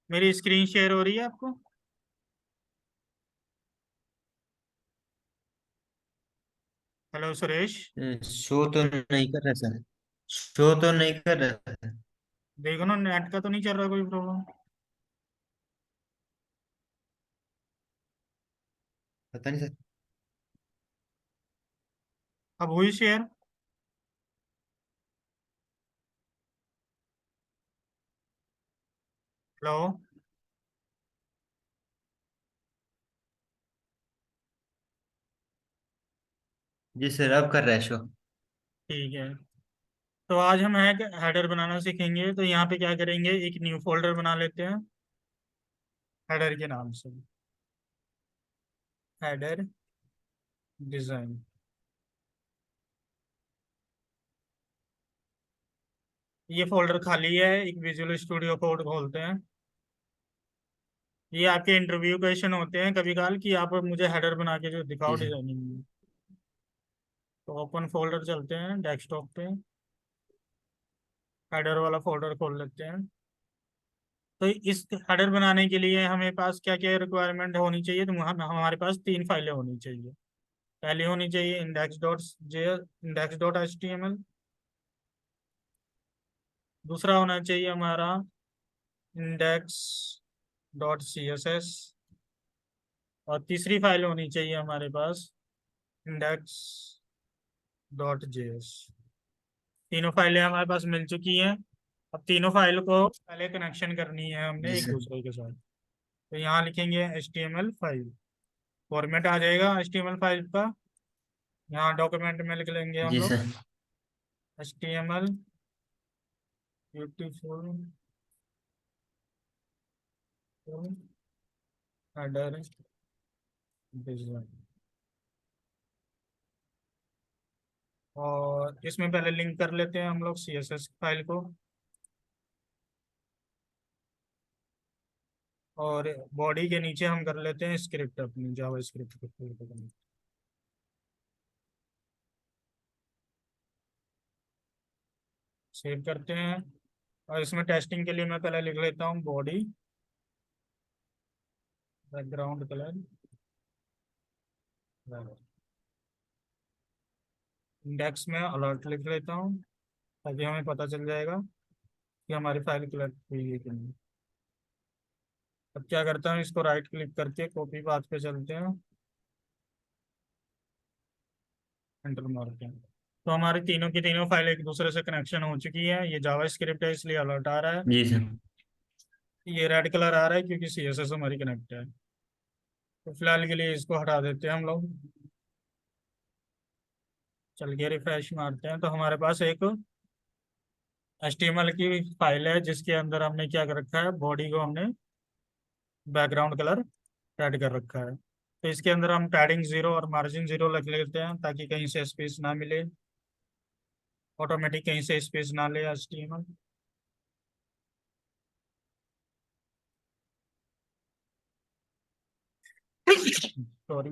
मेरी screen share हो रही है आपको? हेलो सुरेश। शो तो नहीं कर रहा सर। शो तो नहीं कर रहा सर। देखो ना, नेट का तो नहीं चल रहा कोई प्रॉब्लम? पता नहीं सर। अब हुई शेयर? हेलो। जी सर, अब कर रहा है शो। ठीक है। तो आज हम हेडर बनाना सीखेंगे, तो यहाँ पे क्या करेंगे, एक न्यू फोल्डर बना लेते हैं हेडर के नाम से। Header design. ये फोल्डर खाली है, एक विजुअल स्टूडियो कोड खोलते हैं। ये आपके इंटरव्यू क्वेश्चन होते हैं कभी काल कि आप मुझे हेडर बना के जो दिखाओ जी सर। डिजाइनिंग में। तो ओपन फोल्डर चलते हैं डेस्कटॉप पे। हेडर वाला फोल्डर खोल लेते हैं। तो इस हेडर बनाने के लिए हमें पास क्या क्या रिक्वायरमेंट होनी चाहिए, तो हमारे पास तीन फाइलें होनी चाहिए। पहली होनी चाहिए index.html। दूसरा होना चाहिए हमारा index.css। और तीसरी फाइल होनी चाहिए हमारे पास index.js। तीनों फाइलें हमारे पास मिल चुकी हैं। अब तीनों फाइल को पहले कनेक्शन करनी है हमने जी एक सर। दूसरे के साथ। तो यहाँ लिखेंगे HTML5। फॉर्मेट आ जाएगा HTML5 का। यहाँ डॉक्यूमेंट में लिख लेंगे हम जी लोग sir. HTML beautiful header design. और इसमें पहले लिंक कर लेते हैं हम लोग CSS फाइल को। और बॉडी के नीचे हम कर लेते हैं स्क्रिप्ट, अपनी जावा स्क्रिप्ट को। सेव करते हैं। और इसमें टेस्टिंग के लिए मैं पहले लिख लेता हूँ बॉडी बैकग्राउंड कलर। इंडेक्स में अलर्ट लिख लेता हूँ ताकि हमें पता चल जाएगा कि हमारी फाइल कलेक्ट हुई है कि नहीं। अब क्या करता हूँ, इसको राइट क्लिक करके कॉपी पाथ पे चलते हैं, एंटर मारते हैं। तो हमारी तीनों की तीनों फाइल एक दूसरे से कनेक्शन हो चुकी है। ये जावा स्क्रिप्ट है इसलिए अलर्ट आ रहा है। जी सर। ये रेड कलर आ रहा है क्योंकि CSS हमारी कनेक्ट है। तो फिलहाल के लिए इसको हटा देते हैं हम लोग। चल के रिफ्रेश मारते हैं तो हमारे पास एक HTML की फाइल है जिसके अंदर हमने क्या कर रखा है, बॉडी को हमने बैकग्राउंड कलर ऐड कर रखा है। तो इसके अंदर हम पैडिंग 0 और मार्जिन 0 रख लेते हैं ताकि कहीं से स्पेस ना मिले, ऑटोमेटिक कहीं से स्पेस ना ले HTML। सॉरी।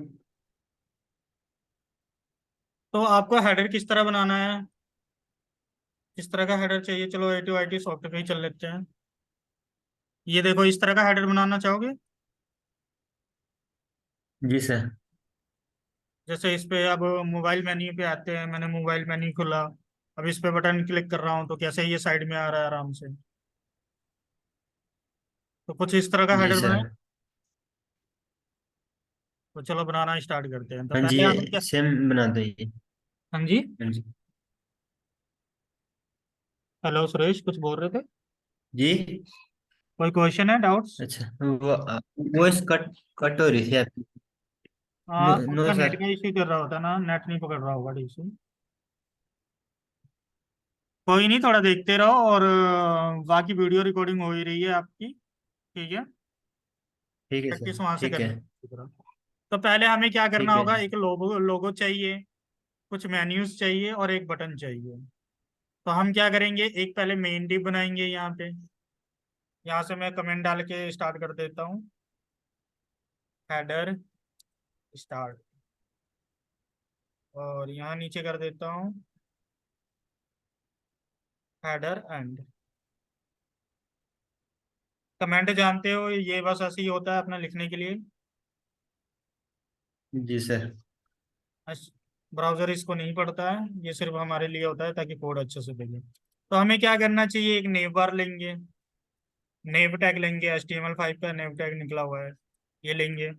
तो आपको हेडर किस तरह बनाना है, किस तरह का हेडर चाहिए? चलो ATOIT सॉफ्ट पे ही चल लेते हैं। ये देखो, इस तरह का हेडर बनाना चाहोगे? जी सर। जैसे इस पे अब मोबाइल मेन्यू पे आते हैं, मैंने मोबाइल मेन्यू खोला। अब इस पे बटन क्लिक कर रहा हूँ तो कैसे ये साइड में आ रहा है आराम से। तो कुछ इस तरह का जी हेडर बनाए। सर। तो चलो बनाना स्टार्ट करते हैं। तो हाँ जी, पहले हमें क्या। सेम बना दो ये। हाँ जी। हाँ जी। हेलो सुरेश, कुछ बोल रहे थे? जी। कोई क्वेश्चन है, डाउट्स? अच्छा, वो वॉइस कट कट हो रही थी आपकी। हाँ, नो, नो आपका नेट सर। का इश्यू कर रहा होता ना, नेट नहीं पकड़ रहा होगा ठीक से। कोई नहीं, थोड़ा देखते रहो। और बाकी वीडियो रिकॉर्डिंग हो ही रही है आपकी। ठीक है। ठीक है सर। प्रैक्टिस वहां से ठीक है। करनी है। तो पहले हमें क्या करना ठीक है होगा, सर। एक लोगो लोगो चाहिए, कुछ मेन्यूज चाहिए और एक बटन चाहिए। तो हम क्या करेंगे, एक पहले मेन डिव बनाएंगे यहाँ पे। यहाँ से मैं कमेंट डाल के स्टार्ट कर देता हूँ। Header start. और यहाँ नीचे कर देता हूँ हेडर एंड। कमेंट जानते हो, ये बस ऐसे ही होता है अपना लिखने के लिए। जी सर। ब्राउजर इसको नहीं पढ़ता है, ये सिर्फ हमारे लिए होता है ताकि कोड अच्छे से देखे। तो हमें क्या करना चाहिए, एक नेव बार लेंगे, नेव टैग लेंगे, HTML5 का नेव टैग निकला हुआ है, ये लेंगे।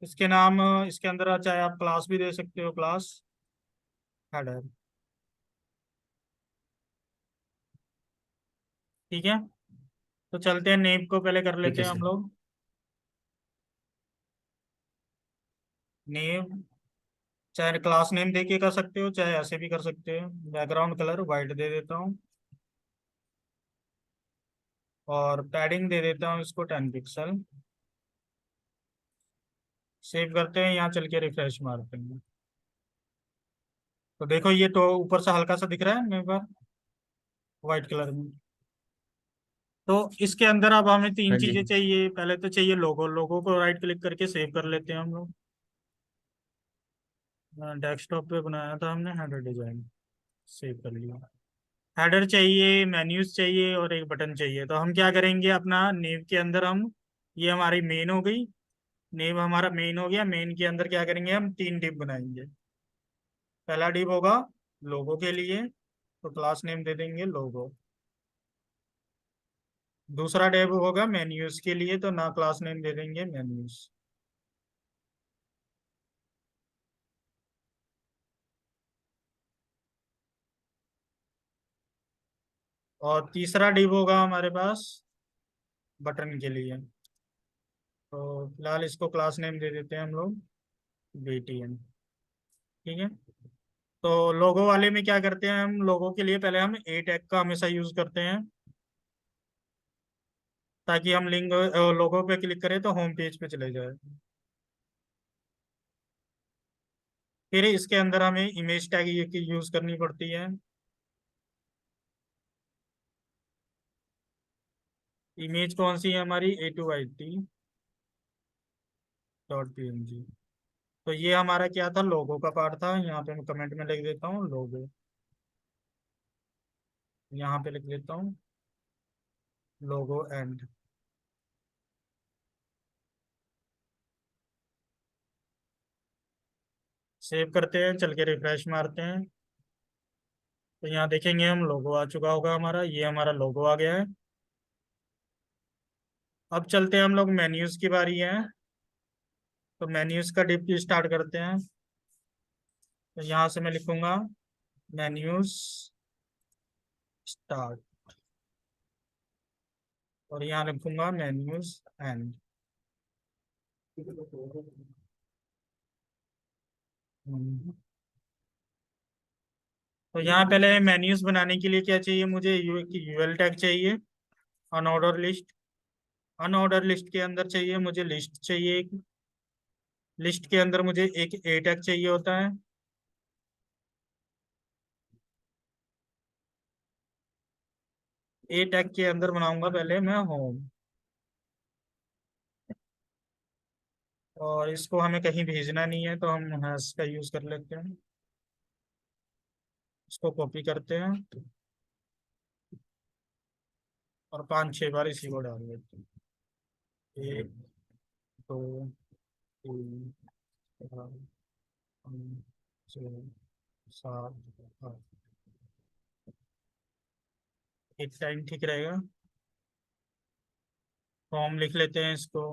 इसके नाम, इसके अंदर चाहे आप क्लास भी दे सकते हो, क्लास हेडर। ठीक है, तो चलते हैं, नेव को पहले कर ठीक लेते है हैं हम सर। लोग। नेव, चाहे क्लास नेम दे के कर सकते हो, चाहे ऐसे भी कर सकते हो। बैकग्राउंड कलर वाइट दे देता हूँ, और पैडिंग दे देता हूँ इसको 10 पिक्सल। सेव करते हैं, यहाँ चल के रिफ्रेश मारते हैं। तो देखो ये तो ऊपर से हल्का सा दिख रहा है मेरे पास, व्हाइट कलर में। तो इसके अंदर अब हमें तीन हाँ जी। चीजें चाहिए। पहले तो चाहिए लोगो, लोगो को राइट क्लिक करके सेव कर लेते हैं हम लोग। डेस्कटॉप पे बनाया था हमने हेडर डिजाइन, सेव कर लिया। हेडर चाहिए, मेन्यूज चाहिए, और एक बटन चाहिए। तो हम क्या करेंगे, अपना नेव के अंदर हम, ये हमारी मेन हो गई, नेव हमारा मेन हो गया। मेन के अंदर क्या करेंगे, हम 3 डिप बनाएंगे। पहला डिप होगा लोगो के लिए, तो क्लास नेम दे देंगे लोगो। दूसरा डिप होगा मेन्यूज के लिए, तो ना क्लास नेम दे देंगे मेन्यूज। और तीसरा डिप होगा हमारे पास बटन के लिए। तो फिलहाल इसको क्लास नेम दे देते हैं हम लोग BTN। ठीक है, तो लोगो वाले में क्या करते हैं, हम लोगों के लिए पहले हम ए टैग का हमेशा यूज करते हैं, ताकि हम लिंक लोगो पे क्लिक करें तो होम पेज पे चले जाए। फिर इसके अंदर हमें इमेज टैग यूज करनी पड़ती है। इमेज कौन सी है हमारी, A2IT.png। तो ये हमारा क्या था, लोगो का पार्ट था। यहाँ पे मैं कमेंट में लिख देता हूँ लोगो, यहाँ पे लिख देता हूँ लोगो एंड। सेव करते हैं, चल के रिफ्रेश मारते हैं, तो यहाँ देखेंगे हम लोगो आ चुका होगा हमारा, ये हमारा लोगो आ गया है। अब चलते हैं हम लोग, मेन्यूज की बारी है। तो मेन्यूज का डिप स्टार्ट करते हैं। तो यहाँ से मैं लिखूंगा मेन्यूज स्टार्ट, और यहाँ लिखूंगा मेन्यूज एंड। तो यहाँ पहले मेन्यूज बनाने के लिए क्या चाहिए मुझे, यूएल टैग चाहिए, अनऑर्डर लिस्ट। अनऑर्डर लिस्ट के अंदर चाहिए मुझे लिस्ट चाहिए एक, लिस्ट के अंदर मुझे एक ए टैग चाहिए होता है। ए टैग के अंदर बनाऊंगा पहले मैं होम, और इसको हमें कहीं भेजना नहीं है तो हम हैश का यूज कर लेते हैं। इसको कॉपी करते हैं, और 5-6 बार इसी को डाल देते हैं। 1, 2, 3, 4, 5, 6, 7, 8। एक टाइम ठीक रहेगा। फॉर्म लिख लेते हैं इसको,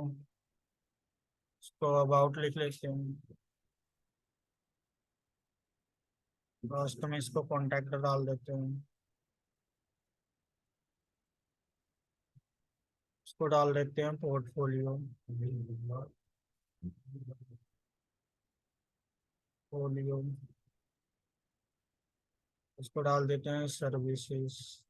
इसको अबाउट लिख लेते हैं। लास्ट में इसको कॉन्टैक्ट डाल देते हैं, इसको डाल देते हैं पोर्टफोलियो, पोर्टफोलियो। इसको डाल देते हैं सर्विसेज,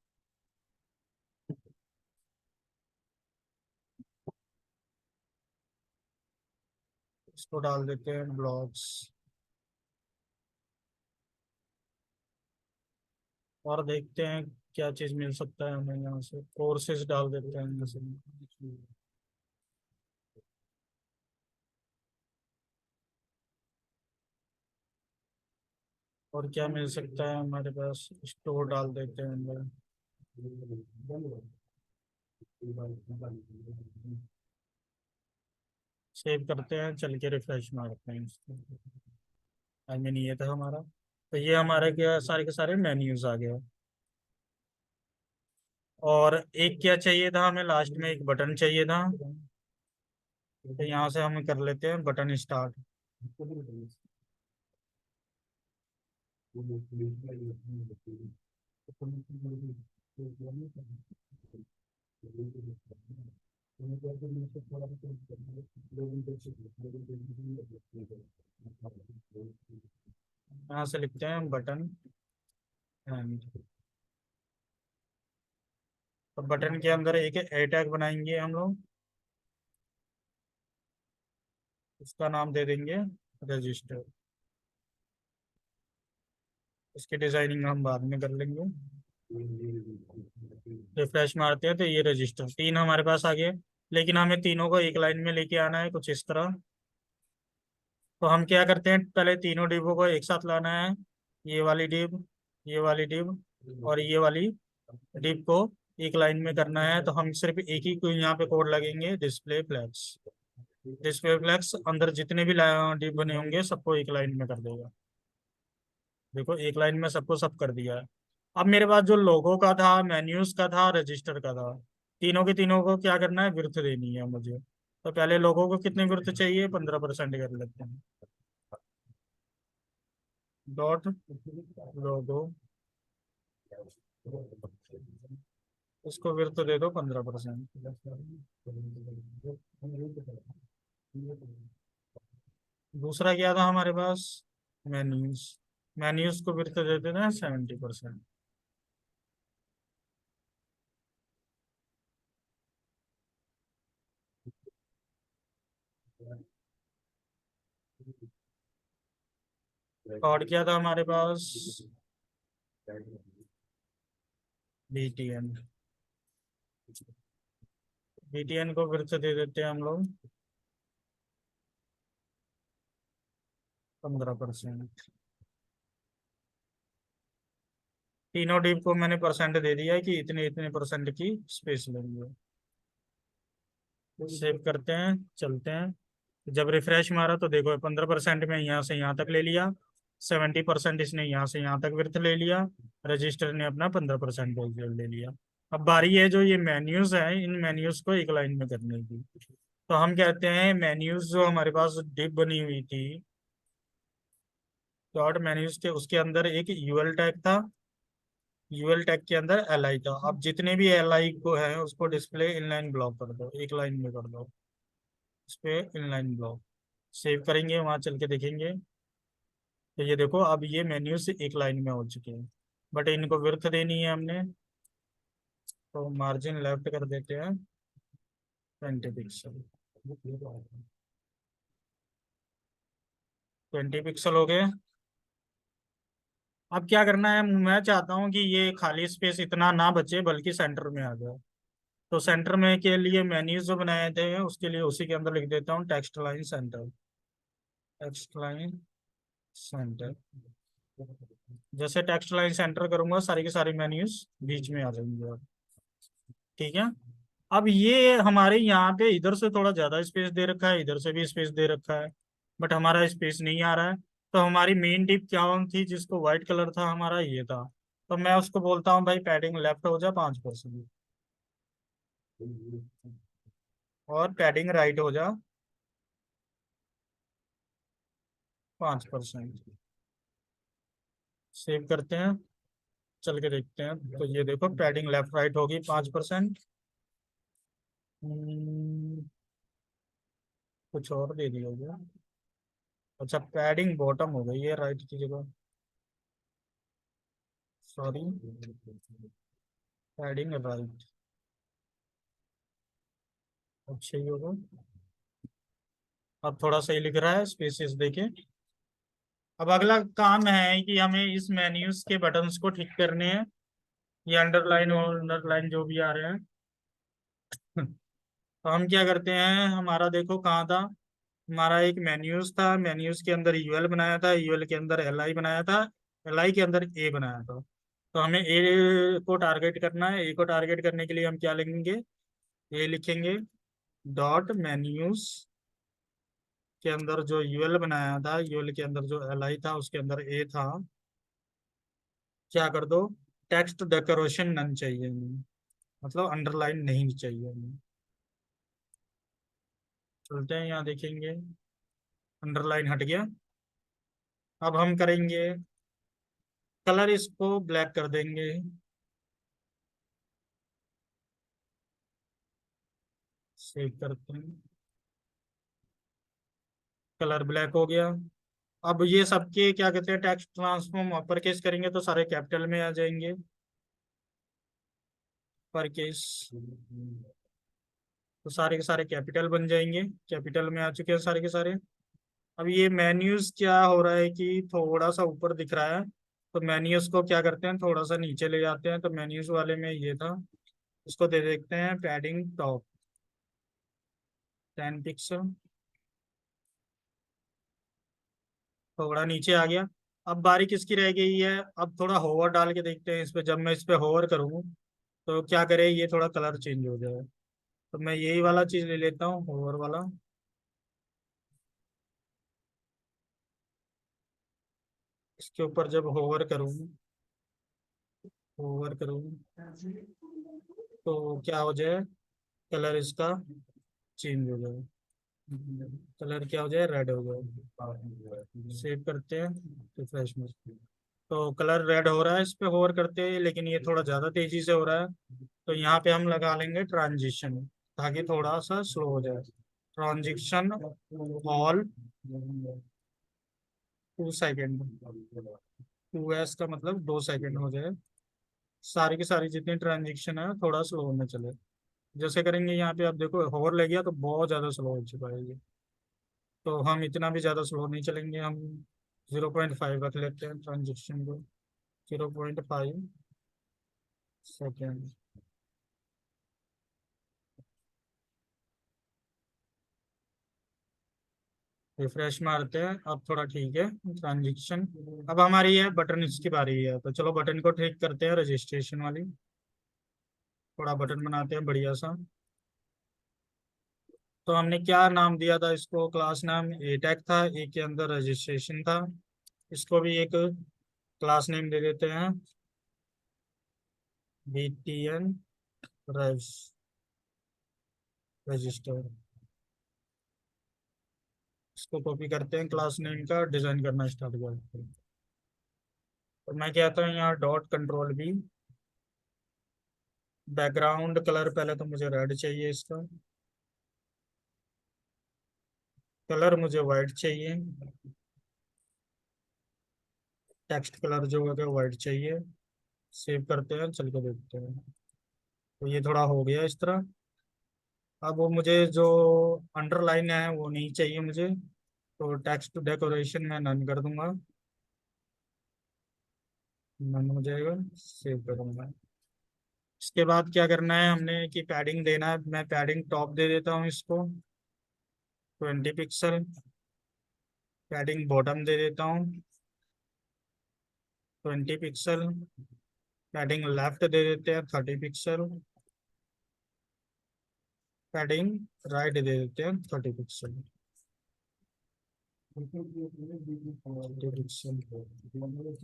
इसको डाल देते हैं ब्लॉग्स। और देखते हैं क्या चीज़ मिल सकता है हमें, यहाँ से कोर्सेज डाल देते हैं यहाँ से। और क्या मिल सकता है हमारे पास, स्टोर डाल देते हैं अंदर। सेव करते हैं, चल के रिफ्रेश मारते हैं इसको। आई मीन ये था हमारा, तो ये हमारे क्या सारे के सारे मेन्यूज आ गए। और एक क्या चाहिए था हमें, लास्ट में एक बटन चाहिए था। तो यहाँ से हम कर लेते हैं बटन स्टार्ट। यहाँ से लिखते हैं बटन एंड। तो बटन के अंदर एक ए टैग बनाएंगे हम लोग, उसका नाम दे देंगे रजिस्टर। इसकी डिजाइनिंग हम बाद में कर लेंगे। रिफ्रेश मारते हैं तो ये रजिस्टर तीन हमारे पास आ गए। लेकिन हमें तीनों को एक लाइन में लेके आना है कुछ इस तरह। तो हम क्या करते हैं, पहले तीनों डिब्बों को एक साथ लाना है। ये वाली डिब, ये वाली डिब और ये वाली डिब को एक लाइन में करना है। तो हम सिर्फ एक ही को यहाँ पे कोड लगेंगे, डिस्प्ले फ्लैग्स। डिस्प्ले फ्लैग्स अंदर जितने भी डिब बने होंगे सबको एक लाइन में कर देगा। देखो एक लाइन में सबको सब कर दिया है। अब मेरे पास जो लोगो का था, मेन्यूज का था, रजिस्टर का था, तीनों के तीनों को क्या करना है, विड्थ देनी है मुझे। तो पहले लोगों को कितने विड्थ चाहिए, 15% कर लेते हैं। डॉट लोगो, उसको विड्थ दे दो 15%। दूसरा क्या था हमारे पास, मेन्यूज। मेन्यूज को विड्थ दे देना 70%। और क्या था हमारे पास, बीटीएन। बीटीएन को विड्थ दे देते हैं हम लोग 15%। तीनों डिप को मैंने परसेंट दे दिया है कि इतने इतने परसेंट की स्पेस लेंगे। सेव करते हैं, चलते हैं। जब रिफ्रेश मारा तो देखो 15% में यहाँ से यहाँ तक ले लिया, 70% इसने यहाँ से यहाँ तक विड्थ ले लिया, रजिस्टर ने अपना 15% ले लिया। अब बारी है जो ये मेन्यूज है, इन मेन्यूज को एक लाइन में करने की। तो हम कहते हैं मेन्यूज जो हमारे पास डिप बनी हुई थी, डॉट मेन्यूज के उसके अंदर एक यूएल टैग था। यूएल टैग के अंदर एल आई था। अब जितने भी एल आई को है उसको डिस्प्ले इनलाइन ब्लॉक कर दो, एक लाइन में कर दो। इस पे इनलाइन ब्लॉक सेव करेंगे, वहां चल के देखेंगे। तो ये देखो अब ये मेन्यू से एक लाइन में हो चुके हैं। बट इनको विड्थ देनी है हमने, तो मार्जिन लेफ्ट कर देते हैं 20 पिक्सल। 20 पिक्सल हो गए। अब क्या करना है, मैं चाहता हूँ कि ये खाली स्पेस इतना ना बचे बल्कि सेंटर में आ जाए। तो सेंटर में के लिए मेन्यूज जो बनाए थे उसके लिए उसी के अंदर लिख देता हूँ text line centre. Text line centre. जैसे टेक्स्ट लाइन सेंटर करूंगा सारी की सारी मेन्यूज बीच में आ जाएंगे। ठीक है। अब ये हमारे यहाँ पे इधर से थोड़ा ज्यादा स्पेस दे रखा है, इधर से भी स्पेस दे रखा है, बट हमारा स्पेस नहीं आ रहा है। तो हमारी मेन डिप क्या थी, जिसको व्हाइट कलर था हमारा ये था। तो मैं उसको बोलता हूँ भाई पैडिंग लेफ्ट हो जा 5%, और पैडिंग राइट हो जा 5%। सेव करते हैं, चल के देखते हैं। तो ये देखो पैडिंग लेफ्ट राइट होगी 5%। कुछ और दे दिया गया। अच्छा पैडिंग बॉटम हो गई है राइट की जगह, सॉरी, पैडिंग राइट। अच्छा ही होगा। अब थोड़ा सही लिख रहा है, स्पेसेस देके। अब अगला काम है कि हमें इस मेन्यूज के बटन्स को ठीक करने हैं। ये अंडरलाइन और अंडरलाइन जो भी आ रहे हैं। तो हम क्या करते हैं, हमारा देखो कहाँ था, हमारा एक मेन्यूज था, मेन्यूज के अंदर यूएल बनाया था, यूएल के अंदर एल आई बनाया था, एल आई के अंदर ए बनाया था। तो हमें ए को टारगेट करना है। ए को टारगेट करने के लिए हम क्या लिखेंगे, ये लिखेंगे डॉट मेन्यूज के अंदर जो यूएल बनाया था, यूएल के अंदर जो एल आई था उसके अंदर ए था, क्या कर दो, टेक्स्ट डेकोरेशन नन चाहिए हमें, मतलब अंडरलाइन नहीं चाहिए हमें। चलते हैं यहाँ देखेंगे, अंडरलाइन हट गया। अब हम करेंगे कलर, इसको ब्लैक कर देंगे। सेव करते हैं, कलर ब्लैक हो गया। अब ये सबके क्या कहते हैं, टेक्स्ट ट्रांसफॉर्म अपर केस करेंगे तो सारे कैपिटल में आ जाएंगे, अपर केस, तो सारे के सारे कैपिटल बन जाएंगे, कैपिटल में आ चुके हैं सारे के सारे। अब ये मेन्यूज क्या हो रहा है कि थोड़ा सा ऊपर दिख रहा है, तो मेन्यूज को क्या करते हैं, थोड़ा सा नीचे ले जाते हैं। तो मेन्यूज वाले में ये था, इसको दे देखते हैं पैडिंग टॉप 10 पिक्सल, थोड़ा नीचे आ गया। अब बारी किसकी रह गई है, अब थोड़ा होवर डाल के देखते हैं इस पे, जब मैं इस पे होवर करूँ तो क्या करे, ये थोड़ा कलर चेंज हो जाए। तो मैं यही वाला चीज ले लेता हूँ, होवर वाला। इसके ऊपर जब होवर करूँ तो क्या हो जाए, कलर इसका चेंज हो जाए, कलर क्या हो जाए, रेड हो जाए। सेव करते हैं, रिफ्रेश में, तो कलर रेड हो रहा है इस पे होवर करते हैं, लेकिन ये थोड़ा ज़्यादा तेजी से हो रहा है। तो यहाँ पे हम लगा लेंगे ट्रांजिशन, ताकि थोड़ा सा स्लो हो जाए। ट्रांजिशन ऑल 2 सेकेंड, 2s का मतलब 2 सेकेंड हो जाए। सारी की सारी जितनी ट्रांजेक्शन है थोड़ा स्लो होने चले। जैसे करेंगे यहाँ पे, आप देखो होवर ले गया तो बहुत ज़्यादा स्लो हो चुका है ये। तो हम इतना भी ज़्यादा स्लो नहीं चलेंगे, हम 0.5 रख लेते हैं ट्रांजेक्शन को, 0.5 सेकेंड। रिफ्रेश मारते हैं, अब थोड़ा ठीक है ट्रांजेक्शन। अब हमारी है बटन, इसकी बारी है, तो चलो बटन को ठीक करते हैं, रजिस्ट्रेशन वाली। थोड़ा बटन बनाते हैं बढ़िया सा। तो हमने क्या नाम दिया था इसको, क्लास नाम ए टैग था, ए के अंदर रजिस्ट्रेशन था। इसको भी एक क्लास नेम दे देते हैं, BTN रजिस्टर। इसको कॉपी करते हैं, क्लास नेम का डिजाइन करना स्टार्ट करते हैं। तो मैं कहता हूँ यहाँ डॉट कंट्रोल भी, बैकग्राउंड कलर पहले तो मुझे रेड चाहिए इसका, कलर मुझे वाइट चाहिए, टेक्स्ट कलर जो है वाइट चाहिए। सेव करते हैं, चल के देखते हैं। तो ये थोड़ा हो गया इस तरह। अब वो मुझे जो अंडरलाइन है वो नहीं चाहिए मुझे, तो टेक्स्ट डेकोरेशन में नन कर दूंगा, नन हो जाएगा। सेव करूंगा। इसके बाद क्या करना है हमने कि पैडिंग देना है, मैं पैडिंग टॉप दे देता हूँ इसको 20 पिक्सल, पैडिंग बॉटम दे देता हूँ 20 पिक्सल, पैडिंग लेफ्ट दे देते हैं 30 पिक्सल, पैडिंग राइट दे देते हैं 30 पिक्सल।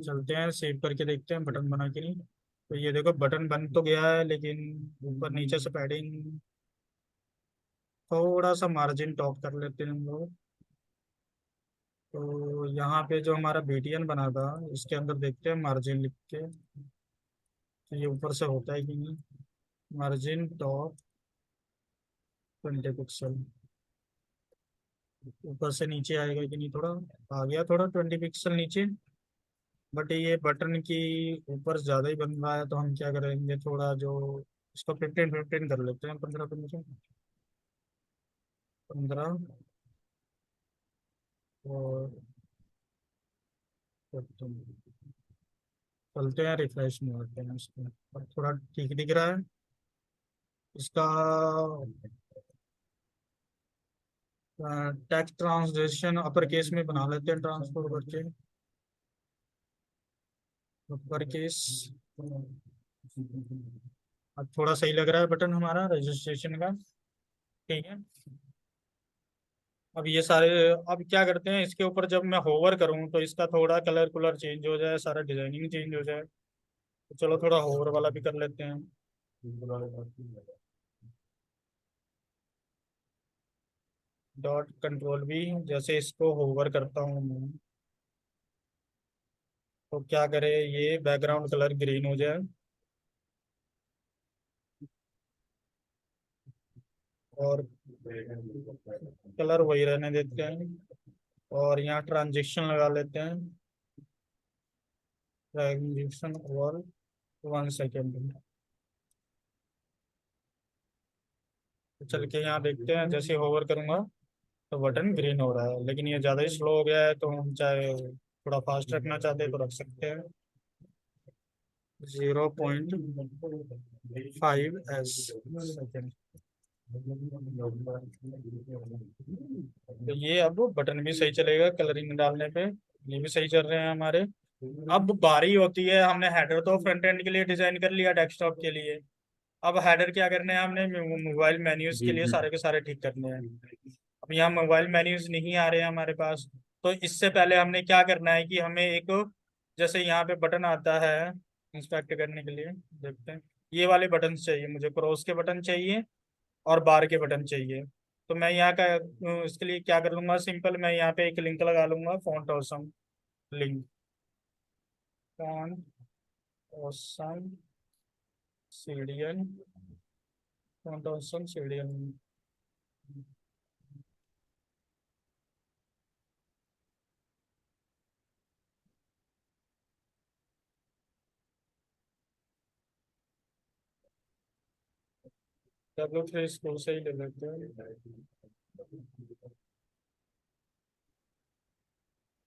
चलते हैं सेव करके देखते हैं बटन बना के नहीं। तो ये देखो बटन बन तो गया है, लेकिन ऊपर नीचे से पैडिंग, थोड़ा सा मार्जिन टॉप कर लेते हैं हम लोग। तो यहाँ पे जो हमारा BTN बना था, इसके अंदर देखते हैं मार्जिन लिख के, तो ये ऊपर से होता है कि नहीं। मार्जिन टॉप 20 पिक्सल, ऊपर से नीचे आएगा कि नहीं, थोड़ा आ गया, थोड़ा 20 पिक्सल नीचे। बट ये बटन की ऊपर ज़्यादा ही बन रहा है, तो हम क्या करेंगे, थोड़ा जो इसको 15 15 कर लेते हैं, 15 15 और 15। चलते हैं रिफ्रेश में आते हैं इसको, अब थोड़ा ठीक दिख रहा है इसका। टेक्स्ट ट्रांसलेशन अपर केस में बना लेते हैं, ट्रांसफर करके अपर केस, अब थोड़ा सही लग रहा है बटन हमारा रजिस्ट्रेशन का। ठीक है। अब ये सारे, अब क्या करते हैं इसके ऊपर जब मैं होवर करूँ तो इसका थोड़ा कलर कुलर चेंज हो जाए, सारा डिजाइनिंग चेंज हो जाए। तो चलो थोड़ा होवर वाला भी कर लेते हैं। डॉट कंट्रोल भी, जैसे इसको होवर करता हूँ मैं, तो क्या करे, ये बैकग्राउंड कलर ग्रीन हो जाए। और कलर वही रहने देते हैं। और यहाँ ट्रांजेक्शन लगा लेते हैं, ट्रांजेक्शन और 1 सेकेंड। तो चल के यहाँ देखते हैं, जैसे होवर करूंगा तो बटन ग्रीन हो रहा है, लेकिन ये ज़्यादा ही स्लो हो गया है, तो हम चाहे थोड़ा फास्ट रखना चाहते हैं तो रख सकते हैं। 0.5s। तो ये अब बटन भी सही चलेगा कलरिंग डालने पे, ये भी सही चल रहे हैं हमारे। अब बारी होती है, हमने हेडर तो फ्रंट एंड के लिए डिजाइन कर लिया, डेस्कटॉप के लिए। अब हेडर क्या करने हैं हमने, मोबाइल मेन्यूज के लिए सारे के सारे ठीक करने हैं। अब यहाँ मोबाइल मेन्यूज नहीं आ रहे हैं हमारे पास। तो इससे पहले हमने क्या करना है कि हमें एक, जैसे यहाँ पे बटन आता है इंस्पेक्ट करने के लिए, देखते हैं। ये वाले बटन चाहिए मुझे, क्रॉस के बटन चाहिए और बार के बटन चाहिए। तो मैं यहाँ का इसके लिए क्या कर लूंगा, सिंपल मैं यहाँ पे एक लिंक लगा लूंगा, font awesome link, font awesome serial, font awesome serial. W3 school से ही ले लेते हैं।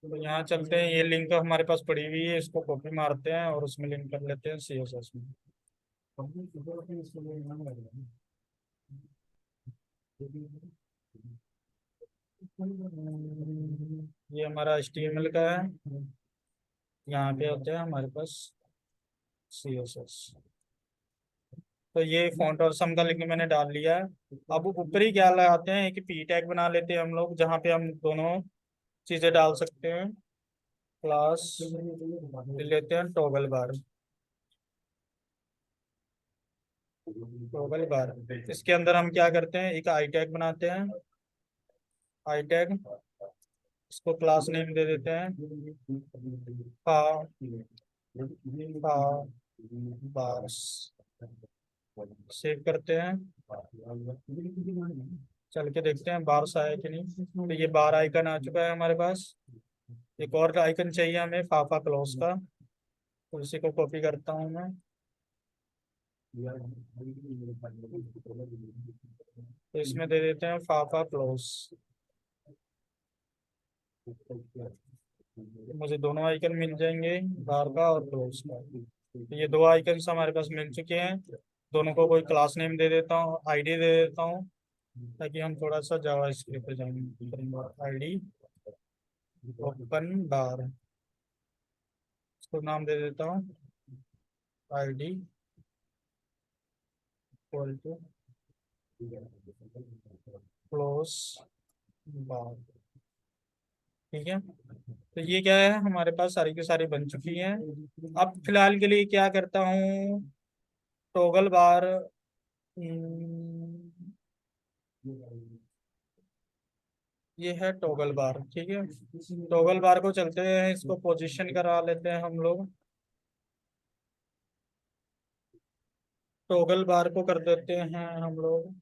तो यहाँ चलते हैं, ये लिंक हमारे पास पड़ी हुई है, इसको कॉपी मारते हैं और उसमें लिंक कर लेते हैं CSS में। ये हमारा HTML का है। यहाँ पे होता है हमारे पास CSS। तो ये फॉन्ट और सम का लिंक मैंने डाल लिया है। अब ऊपरी क्या लगाते हैं, एक पी टैग बना लेते हैं हम लोग, जहाँ पे हम दोनों चीजें डाल सकते हैं। क्लास लेते हैं टॉगल बार, टॉगल बार। इसके अंदर हम क्या करते हैं, एक आई टैग बनाते हैं, आई टैग, इसको क्लास नेम दे देते हैं, हाँ हाँ बार्स। सेव करते हैं, चल के देखते हैं बार्स आया कि नहीं। तो ये बार आइकन आ चुका है हमारे पास। एक और आइकन चाहिए हमें, फाफा क्लोज का, तो इसी को कॉपी करता हूँ मैं। तो इसमें दे देते हैं फाफा क्लोज। मुझे दोनों आइकन मिल जाएंगे, बार का और क्लोज का। तो ये दो आइकन हमारे पास मिल चुके हैं। दोनों को कोई क्लास नेम दे देता हूँ, आईडी दे देता हूँ, ताकि हम थोड़ा सा जावा स्क्रिप्ट पे जाएंगे। आईडी ओपन बार, इसको नाम दे देता हूँ आईडी इक्वल टू क्लोज बार। ठीक है। तो ये क्या है, हमारे पास सारी की सारी बन चुकी हैं। अब फिलहाल के लिए क्या करता हूँ, टॉगल बार, ये है टॉगल बार। ठीक है। टॉगल बार को चलते हैं, इसको पोजीशन करा लेते हैं हम लोग। टॉगल बार को कर देते हैं हम लोग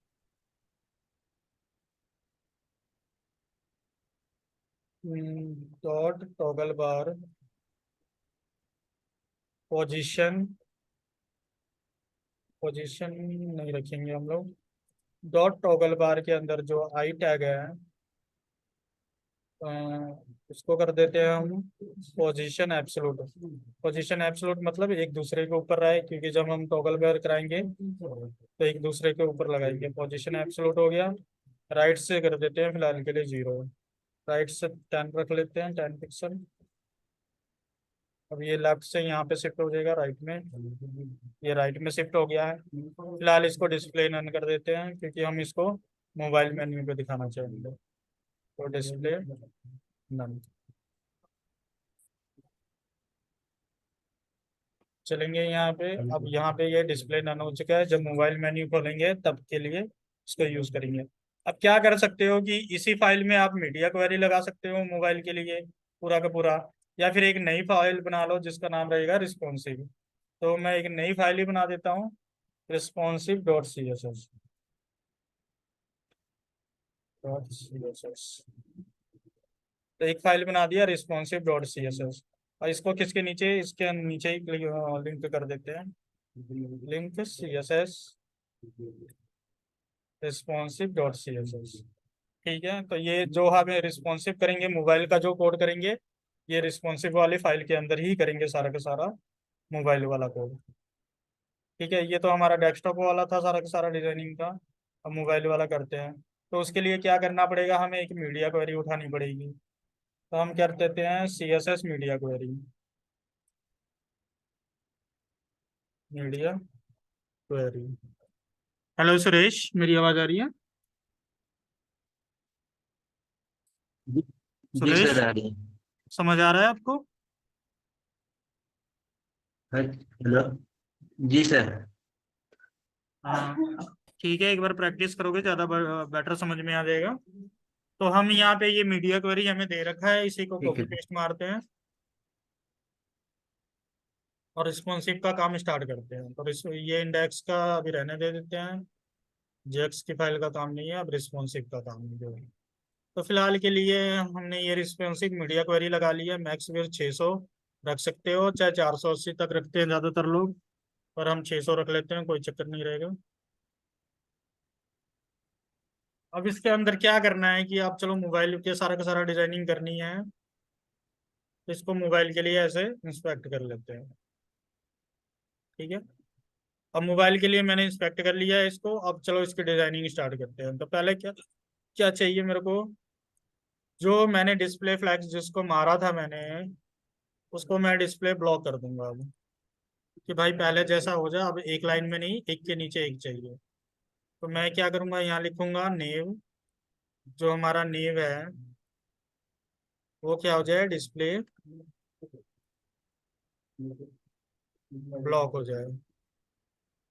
डॉट टॉगल बार पोजीशन, पोजीशन नहीं रखेंगे हम लोग। डॉट टॉगल बार के अंदर जो आई टैग है, अ, उसको कर देते हैं हम पोजीशन एब्सोल्यूट। पोजीशन एब्सोल्यूट मतलब एक दूसरे के ऊपर रहे, क्योंकि जब हम टॉगल बार कराएंगे तो एक दूसरे के ऊपर लगाएंगे। पोजीशन एब्सोल्यूट हो गया। राइट से कर देते हैं फिलहाल के लिए 0, राइट से 10 रख लेते हैं, 10 पिक्सल। अब ये लेफ्ट से यहाँ पे शिफ्ट हो जाएगा राइट में, ये राइट में शिफ्ट हो गया है। फिलहाल इसको डिस्प्ले नन कर देते हैं क्योंकि हम इसको मोबाइल मेन्यू पे दिखाना चाहेंगे, तो डिस्प्ले नन चलेंगे यहाँ पे। अब यहाँ पे ये डिस्प्ले नन हो चुका है, जब मोबाइल मेन्यू खोलेंगे तब के लिए इसको यूज करेंगे। अब क्या कर सकते हो कि इसी फाइल में आप मीडिया क्वेरी लगा सकते हो मोबाइल के लिए पूरा का पूरा, या फिर एक नई फाइल बना लो जिसका नाम रहेगा रिस्पॉन्सिव। तो मैं एक नई फाइल ही बना देता हूँ, responsive.css तो एक फाइल बना दिया responsive.css। और इसको किसके नीचे, इसके नीचे ही लिंक कर देते हैं, लिंक css responsive.css। ठीक है, तो ये जो हम रिस्पॉन्सिव करेंगे मोबाइल का जो कोड करेंगे, ये रिस्पॉन्सिव वाली फाइल के अंदर ही करेंगे सारा का सारा मोबाइल वाला कोड। ठीक है, ये तो हमारा डेस्कटॉप वाला था सारा का सारा डिजाइनिंग का। अब मोबाइल वाला करते हैं। तो उसके लिए क्या करना पड़ेगा, हमें एक मीडिया क्वेरी उठानी पड़ेगी। तो हम कर देते हैं CSS media query, media query. Hello Suresh, मेरी आवाज़ आ रही है? जी जी सुरेश, सर, आ रही है। समझ आ रहा है आपको? हेलो। जी सर। हाँ, ठीक है, एक बार प्रैक्टिस करोगे ज़्यादा बेटर समझ में आ जाएगा। तो हम यहाँ पे ये मीडिया क्वेरी हमें दे रखा है, इसी को ठीक कॉपी है। पेस्ट मारते हैं और रिस्पॉन्सिव का काम स्टार्ट करते हैं। तो ये इंडेक्स का अभी रहने दे देते हैं, जेक्स की फाइल का काम नहीं है, अब रिस्पॉन्सिव का काम है जो है। तो फिलहाल के लिए हमने ये रिस्पॉन्सिव मीडिया क्वेरी लगा ली है। मैक्स फिर 600 रख सकते हो, चाहे 480 तक रखते हैं ज़्यादातर लोग, पर हम 600 रख लेते हैं, कोई चक्कर नहीं रहेगा। अब इसके अंदर क्या करना है कि आप चलो मोबाइल के सारा का सारा डिजाइनिंग करनी है, तो इसको मोबाइल के लिए ऐसे इंस्पेक्ट कर लेते हैं। ठीक है, अब मोबाइल के लिए मैंने इंस्पेक्ट कर लिया है इसको। अब चलो इसकी डिजाइनिंग स्टार्ट करते हैं। तो पहले क्या क्या चाहिए मेरे को, जो मैंने डिस्प्ले फ्लैग्स जिसको मारा था मैंने, उसको मैं डिस्प्ले ब्लॉक कर दूंगा अब, कि भाई पहले जैसा हो जाए, अब एक लाइन में नहीं, एक के नीचे एक चाहिए। तो मैं क्या करूंगा, यहाँ लिखूंगा नेव, जो हमारा नेव है वो क्या हो जाए, डिस्प्ले ब्लॉक हो जाए।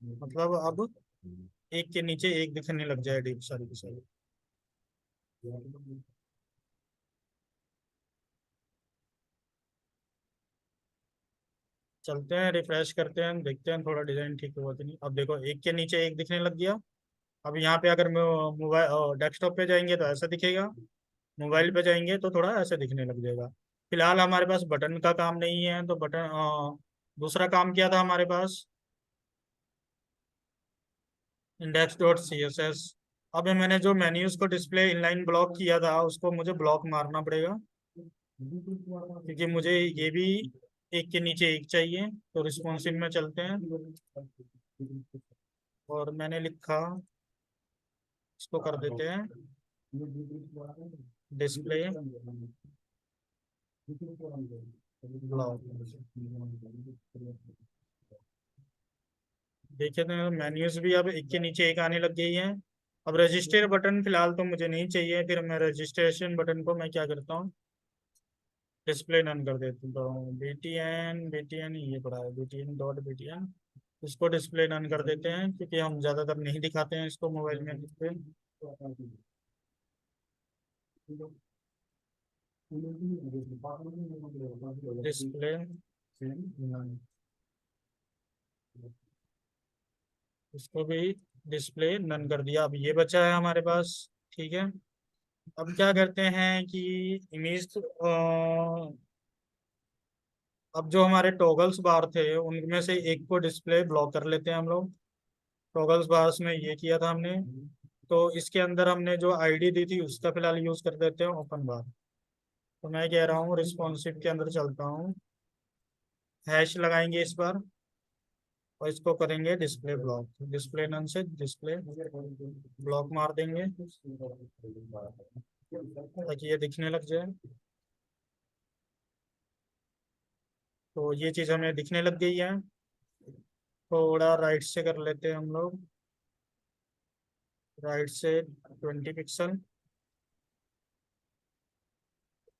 मतलब अब एक के नीचे एक दिखने लग जाए डीप सारी की सारी। चलते हैं, रिफ्रेश करते हैं, देखते हैं थोड़ा डिजाइन ठीक हुआ कि नहीं। अब देखो एक के नीचे एक दिखने लग गया। अब यहाँ पे अगर मोबाइल डेस्कटॉप पे जाएंगे तो ऐसा दिखेगा, मोबाइल पे जाएंगे तो थोड़ा ऐसे दिखने लग जाएगा। फिलहाल हमारे पास बटन का काम नहीं है, तो बटन दूसरा काम किया था हमारे पास, index.css। अब मैंने जो मेन्यूज को डिस्प्ले इनलाइन ब्लॉक किया था उसको मुझे ब्लॉक मारना पड़ेगा, क्योंकि मुझे ये भी एक के नीचे एक चाहिए। तो रिस्पॉन्सिव में चलते हैं और मैंने लिखा, इसको कर देते हैं डिस्प्ले ब्लॉक। देखिए तो मेन्यूज भी अब एक के नीचे एक आने लग गई हैं। अब रजिस्टर बटन फिलहाल तो मुझे नहीं चाहिए, फिर मैं रजिस्ट्रेशन बटन को मैं क्या करता हूँ, डिस्प्ले नन कर देता हूँ। BTN ये पड़ा है, BTN.BTN, इसको डिस्प्ले नन कर देते हैं क्योंकि हम ज़्यादातर नहीं दिखाते हैं इसको मोबाइल में पे। डिस्प्ले नन, इसको भी डिस्प्ले नन कर दिया। अब ये बचा है हमारे पास। ठीक है, अब क्या करते हैं कि इमेज, अब जो हमारे टॉगल्स बार थे उनमें से एक को डिस्प्ले ब्लॉक कर लेते हैं हम लोग। टॉगल्स बार्स में ये किया था हमने, तो इसके अंदर हमने जो आईडी दी थी उसका फिलहाल यूज कर देते हैं ओपन बार। तो मैं कह रहा हूँ रिस्पॉन्सिव के अंदर चलता हूँ, हैश लगाएंगे इस बार और इसको करेंगे डिस्प्ले ब्लॉक। डिस्प्ले नन से डिस्प्ले ब्लॉक मार देंगे ताकि ये दिखने लग जाए। तो ये चीज़ हमें दिखने लग गई है। थोड़ा राइट से कर लेते हैं हम लोग, राइट से 20 पिक्सल।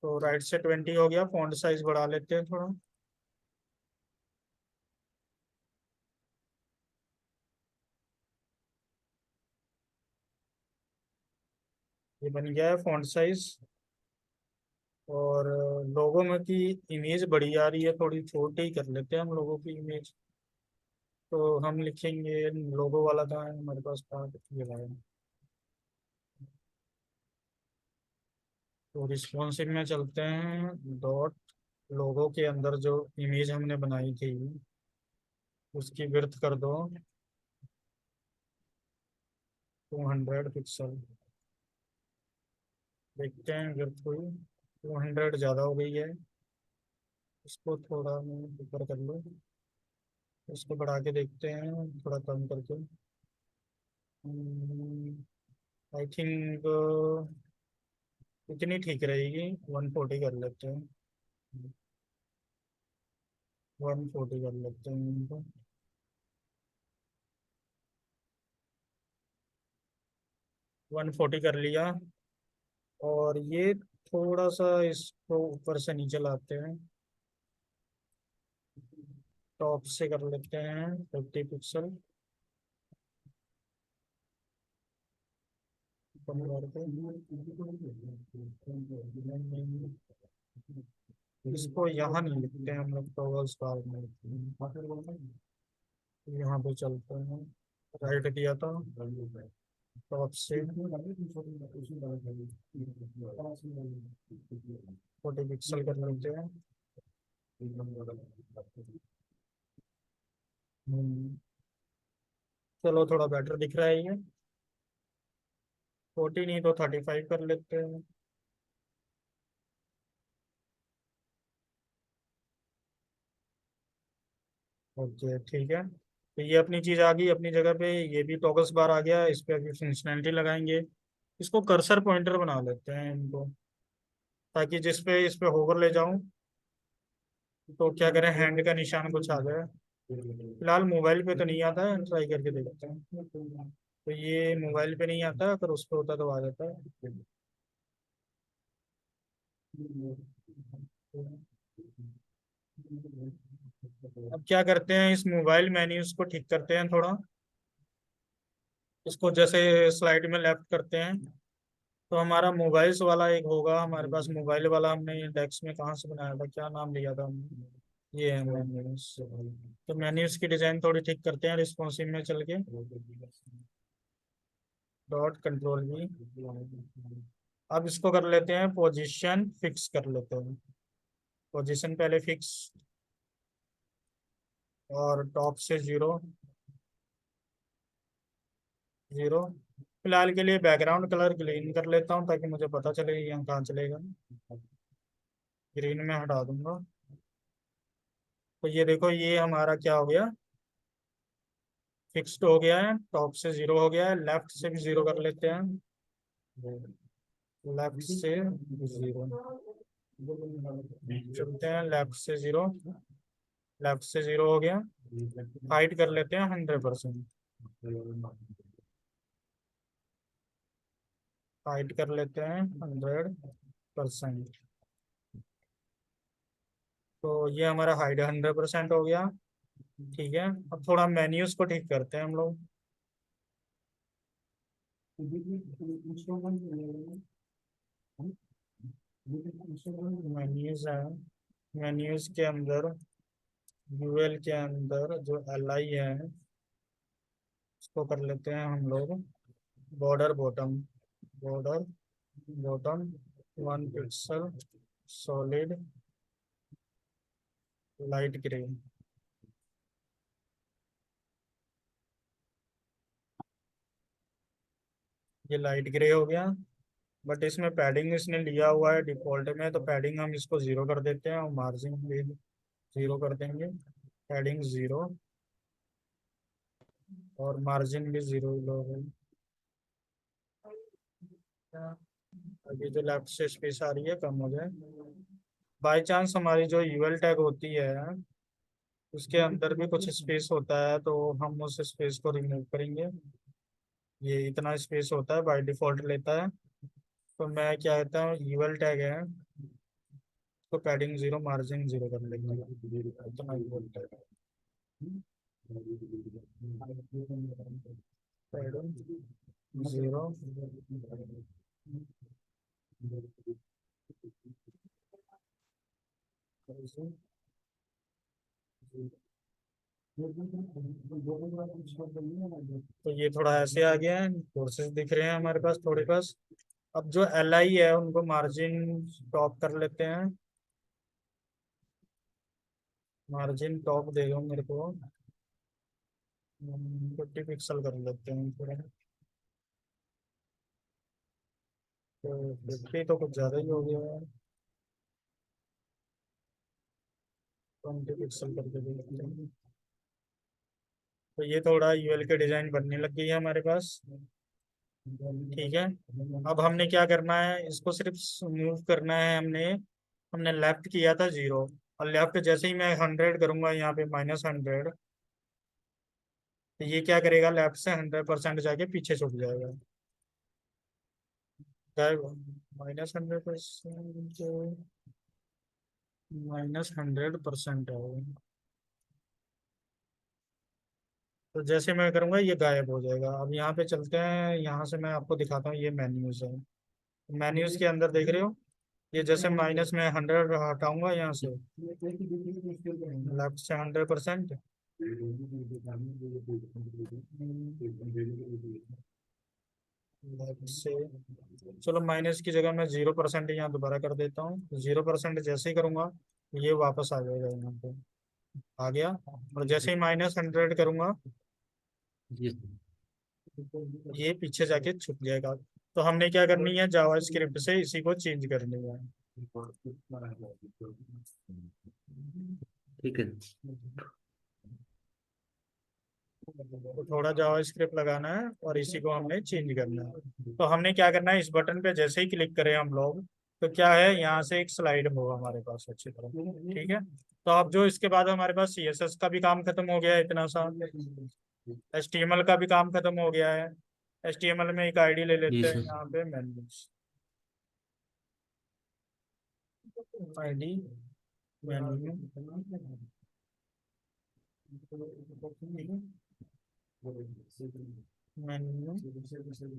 तो राइट से 20 हो गया, फॉन्ट साइज बढ़ा लेते हैं थोड़ा। ये बन गया है फॉन्ट साइज। और लोगों में की इमेज बड़ी आ रही है, थोड़ी छोटी ही कर लेते हैं हम लोगों की इमेज। तो हम लिखेंगे, लोगो वाला कहाँ है हमारे पास पार्ट, ये रहा है। तो रिस्पॉन्सिव में चलते हैं, डॉट लोगो के अंदर जो इमेज हमने बनाई थी उसकी विड्थ कर दो 200 पिक्सल। देखते हैं विड्थ हुई, 200 ज़्यादा हो गई है। इसको थोड़ा मैं ऊपर कर लो, इसको बढ़ा के देखते हैं थोड़ा कम करके। आई थिंक इतनी ठीक रहेगी, 140 कर लेते हैं। 140 कर लेते हैं इनको। 140 कर लिया। और ये थोड़ा सा इसको ऊपर से नीचे लाते हैं, टॉप से कर लेते हैं 50 पिक्सल। कम करके इसको यहाँ नहीं लिखते हैं हम लोग, टॉगल्स बार में लिखते हैं। यहाँ पे चलते हैं, राइट किया था, टॉप से 40 पिक्सल कर लेते हैं। हम्म, चलो थोड़ा बेटर दिख रहा है ये। 40 नहीं तो 35 कर लेते हैं। ओके ठीक है, तो ये अपनी चीज़ आ गई अपनी जगह पे। ये भी टॉगल्स बार आ गया, इस पे अभी फंक्शनैलिटी लगाएंगे। इसको कर्सर पॉइंटर बना लेते हैं इनको, ताकि जिस पे इस पे होवर ले जाऊं तो क्या करें, हैंड का निशान कुछ आ जाए। फिलहाल मोबाइल पे तो नहीं आता है, ट्राई करके देखते हैं। तो ये मोबाइल पे नहीं आता, अगर उस पे होता तो आ जाता है। अब क्या करते हैं, इस मोबाइल मेन्यूज को ठीक करते हैं थोड़ा। इसको जैसे स्लाइड में लेफ्ट करते हैं, तो हमारा मोबाइल्स वाला एक होगा हमारे पास। मोबाइल वाला हमने डेस्क में कहाँ से बनाया था, क्या नाम लिया था हमने, ये है मेन्यूज। तो मेन्यूज की डिजाइन थोड़ी ठीक करते हैं रिस्पॉन्सिव में चल के, डॉट कंट्रोल भी। अब इसको कर लेते हैं पोजीशन फिक्स कर लेते हैं। पोजीशन पहले फिक्स, और टॉप से 0 0। फिलहाल के लिए बैकग्राउंड कलर ग्रीन कर लेता हूँ, ताकि मुझे पता चले कि यहाँ कहाँ चलेगा। ग्रीन में हटा दूंगा। तो ये देखो, ये हमारा क्या हो गया, फिक्स्ड हो गया है। टॉप से 0 हो गया है, लेफ्ट से भी 0 कर लेते हैं। लेफ्ट से 0 चलते हैं, लेफ्ट से 0। लेफ्ट से 0 हो गया। हाइट कर लेते हैं 100%। हाइट कर लेते हैं 100%। तो ये हमारा हाइट 100% हो गया। ठीक है, अब थोड़ा मेन्यूज को ठीक करते हैं हम लोग। मेन्यूज है, मेन्यूज के अंदर, यूएल के अंदर जो एल आई है, इसको कर लेते हैं हम लोग border bottom. Border bottom 1 pixel, solid light grey. ये लाइट ग्रे हो गया। बट इसमें पैडिंग इसने लिया हुआ है डिफॉल्ट में, तो पैडिंग हम इसको 0 कर देते हैं, और मार्जिन भी 0 कर देंगे। पैडिंग 0, और मार्जिन भी 0 ही लोगे। अभी जो लेफ्ट से स्पेस आ रही है कम हो जाए। बाई चांस हमारी जो यूएल टैग होती है उसके अंदर भी कुछ स्पेस होता है, तो हम उस स्पेस को रिमूव करेंगे। ये इतना स्पेस होता है बाय डिफॉल्ट लेता है। तो मैं क्या कहता हूँ, यूएल टैग है तो पैडिंग जीरो मार्जिन जीरो कर लेंगे, इतना यूएल टैग है। Padding zero. तो ये थोड़ा ऐसे आ गया है, कोर्सेज दिख रहे हैं हमारे पास थोड़े पास। अब जो एल आई है उनको मार्जिन टॉप कर लेते हैं। मार्जिन टॉप दे दो मेरे को, 50 पिक्सल कर लेते हैं थोड़ा। तो 50 तो कुछ ज़्यादा ही हो गया है, 20 पिक्सल करके दे देते हैं। तो ये थोड़ा यूएल के डिज़ाइन बनने लग गई है हमारे पास। ठीक है। अब हमने क्या करना है, इसको सिर्फ मूव करना है। हमने हमने लेफ्ट किया था जीरो, और लेफ्ट जैसे ही मैं 100 करूंगा यहाँ पे -100, तो ये क्या करेगा, लेफ्ट से 100% जाके पीछे छुट जाएगा। -100%, -100% है। तो जैसे मैं करूंगा ये गायब हो जाएगा। अब यहाँ पे चलते हैं, यहाँ से मैं आपको दिखाता हूँ, ये मेन्यूज है। मेन्यूज के अंदर देख रहे हो, ये जैसे माइनस में 100 हटाऊंगा यहाँ से, लेफ्ट से 100%, लेफ्ट से, चलो माइनस की जगह मैं 0% यहाँ दोबारा कर देता हूँ। 0% जैसे ही करूंगा ये वापस आ जाएगा यहाँ पे, आ गया। और जैसे ही -100 करूंगा जी ये पीछे जाके छुप जाएगा। तो हमने क्या करनी है, जावा स्क्रिप्ट से इसी को चेंज करनी है। ठीक है। तो थोड़ा जावा स्क्रिप्ट लगाना है और इसी को हमने चेंज करना है। तो हमने क्या करना है, इस बटन पे जैसे ही क्लिक करें हम लोग, तो क्या है, यहाँ से एक स्लाइड होगा हमारे पास अच्छी तरह। ठीक है। तो अब जो इसके बाद हमारे पास सीएसएस का भी काम खत्म हो गया है इतना सा, एचटीएमएल का भी काम खत्म हो गया है। एचटीएमएल में एक आईडी ले जी लेते हैं सर। यहाँ पे, menus ID, menu, menu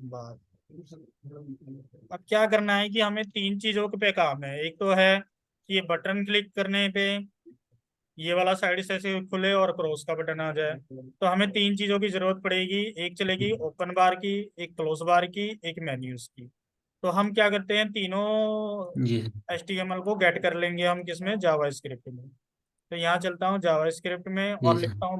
bar. अब क्या करना है कि हमें तीन चीजों पे काम है। एक तो है कि ये बटन क्लिक करने पे ये वाला साइड से ऐसे खुले और क्रॉस का बटन आ जाए। तो हमें तीन चीजों की जरूरत पड़ेगी, एक चलेगी ओपन बार की, एक क्लोज बार की, एक मेन्यूज की। तो हम क्या करते हैं, तीनों जी HTML को गेट कर लेंगे हम किसमें, जावा स्क्रिप्ट में। तो यहाँ चलता हूँ जावा स्क्रिप्ट में जी और सर। लिखता हूँ